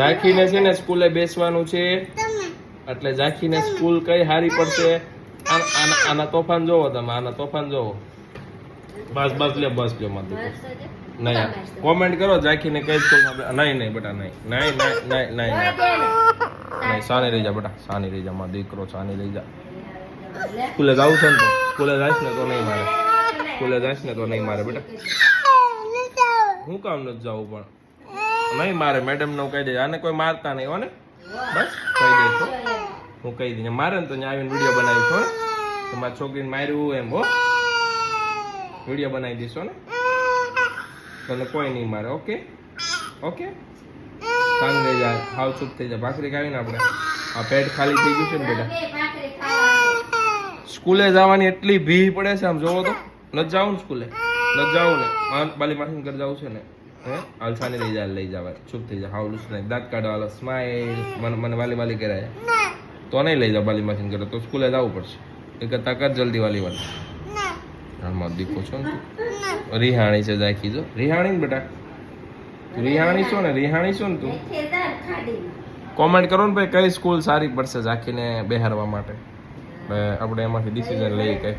ઝાંખીને છે ને સ્કૂલે બેસવાનું છે એટલે ઝાંખીને સ્કૂલ કઈ હારી પડશે. આના તોફાન જોવો તમે, આના તોફાન જોવો. બસ બસ લે બસ લે મત નહીં. કોમેન્ટ કરો ઝાંખીને કઈ સ્કૂલમાં. નહીં બેટા નહીં નહીં નહીં નહીં નહીં. સાની રહી જા બેટા, સાની રહી જા મારો દીકરો, સાની રહી જા. સ્કૂલે જાવ છે ને તો સ્કૂલે જાય ને તો નહીં મારે, સ્કૂલે જાય ને તો નહીં મારે બેટા. હું કામ નથી જવું પણ નહીં મારે. મેડમ ને કહી દે, આને કોઈ મારતા નહીં હો ને. બસ કહી દઈશ, હું કહી દઈએ. મારે ને તો ત્યાં આવીને વિડીયો બનાવીશ હો ને. તમારી છોકરીને માર્યું એમ હો, વિડીયો બનાવી દઈશો ને. તને કોઈ નહીં મારે. Okay okay. સાંજ રહી જાય, હાવ ચૂપ થઈ જાય. ભાખરી ખાવીને આપણે આ પેટ ખાલી થઈ ગયું છે ને બેટા. સ્કૂલે જવાની એટલી ભીડ પડે છે, આમ જોવો તો. નથી જાવું ને સ્કૂલે, નથી જાવું ને. બાલી માસી ઘર જવું છે ને. હે આલસાની રહી જાય, લઈ જવાય. ચૂપ થઈ જાય, હાવલું નહીં. દાંત કાઢવા, સ્માઈલ. મને વાલી કરાય તો નહીં લઈ જાવ બાલી માસી ઘરે. તો સ્કૂલે જવું પડશે. એ કરતા કર જલ્દી વાલી. હાલમાં દીકો છો ને. રિહાણી છે ઝાંખી જો. રિહાણી ને બેટા, તું રિહાણી છો ને, રિહાણી છો ને તું. કોમેન્ટ કરો ને ભાઈ કઈ સ્કૂલ સારી પડશે ઝાંખીને બેહારવા માટે. આપણે એમાંથી ડિસિઝન લઈએ કઈ.